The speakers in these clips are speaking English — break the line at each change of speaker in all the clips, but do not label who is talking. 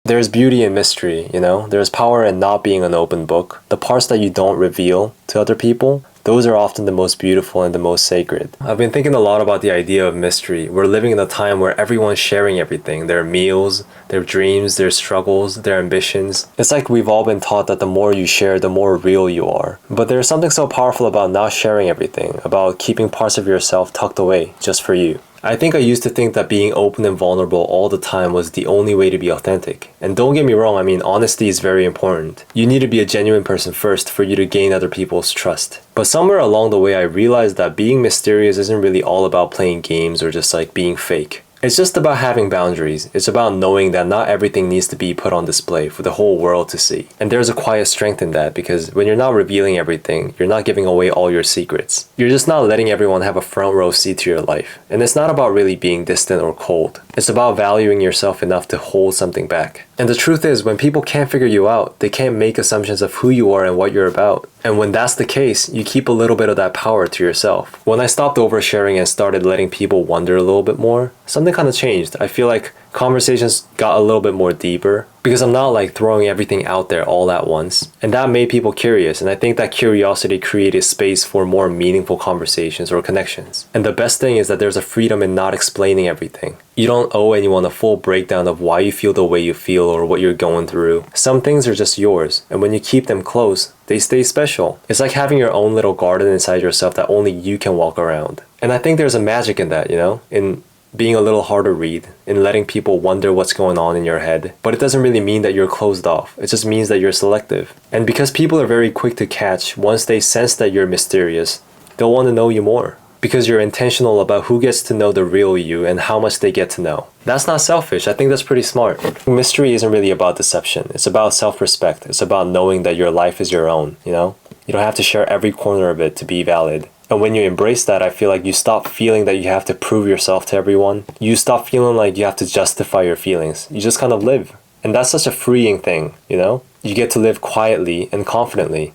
There's beauty in mystery, you know? There's power in not being an open book. The parts that you don't reveal to other people, those are often the most beautiful and the most sacred. I've been thinking a lot about the idea of mystery. We're living in a time where everyone's sharing everything. Their meals, their dreams, their struggles, their ambitions. It's like we've all been taught that the more you share, the more real you are. But there's something so powerful about not sharing everything, about keeping parts of yourself tucked away just for you. I think I used to think that being open and vulnerable all the time was the only way to be authentic. And don't get me wrong, I mean, honesty is very important. You need to be a genuine person first for you to gain other people's trust. But somewhere along the way, I realized that being mysterious isn't really all about playing games or just like being fake. It's just about having boundaries. It's about knowing that not everything needs to be put on display for the whole world to see. And there's a quiet strength in that, because when you're not revealing everything, you're not giving away all your secrets. You're just not letting everyone have a front row seat to your life. And it's not about really being distant or cold. It's about valuing yourself enough to hold something back. And the truth is, when people can't figure you out, they can't make assumptions of who you are and what you're about. And when that's the case, you keep a little bit of that power to yourself. When I stopped oversharing and started letting people wonder a little bit more, something kind of changed. I feel like conversations got a little bit more deeper because I'm not like throwing everything out there all at once. And that made people curious, and I think that curiosity created space for more meaningful conversations or connections. And the best thing is that there's a freedom in not explaining everything. You don't owe anyone a full breakdown of why you feel the way you feel or what you're going through. Some things are just yours, and when you keep them close, they stay special. It's like having your own little garden inside yourself that only you can walk around. And I think there's a magic in that, you know? In being a little hard to read, in letting people wonder what's going on in your head. But it doesn't really mean that you're closed off. It just means that you're selective. And because people are very quick to catch, once they sense that you're mysterious, they'll want to know you more. Because you're intentional about who gets to know the real you and how much they get to know. That's not selfish. I think that's pretty smart. Mystery isn't really about deception. It's about self-respect. It's about knowing that your life is your own, you know? You don't have to share every corner of it to be valid. And when you embrace that, I feel like you stop feeling that you have to prove yourself to everyone. You stop feeling like you have to justify your feelings. You just kind of live. And that's such a freeing thing, you know? You get to live quietly and confidently.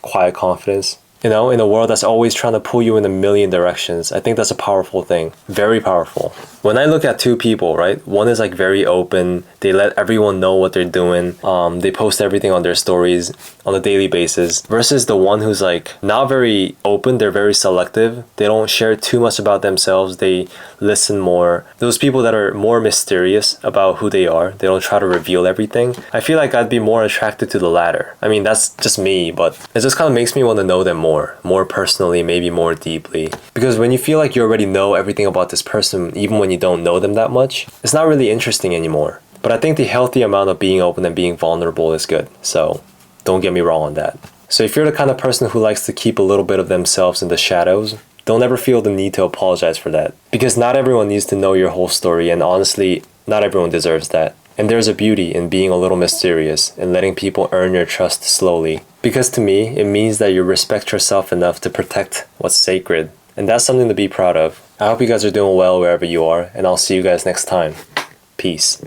Quiet confidence. You know, in a world that's always trying to pull you in a million directions. I think that's a powerful thing. Very powerful. When I look at two people, right? One is like very open. They let everyone know what they're doing. They post everything on their stories on a daily basis. Versus the one who's like not very open. They're very selective. They don't share too much about themselves. They listen more. Those people that are more mysterious about who they are. They don't try to reveal everything. I feel like I'd be more attracted to the latter. I mean, that's just me, but it just kind of makes me want to know them more personally, maybe more deeply. Because when you feel like you already know everything about this person, even when you don't know them that much, it's not really interesting anymore. But I think the healthy amount of being open and being vulnerable is good. So don't get me wrong on that. So if you're the kind of person who likes to keep a little bit of themselves in the shadows, don't ever feel the need to apologize for that. Because not everyone needs to know your whole story, and honestly, not everyone deserves that. And there's a beauty in being a little mysterious and letting people earn your trust slowly. Because to me, it means that you respect yourself enough to protect what's sacred. And that's something to be proud of. I hope you guys are doing well wherever you are, and I'll see you guys next time. Peace.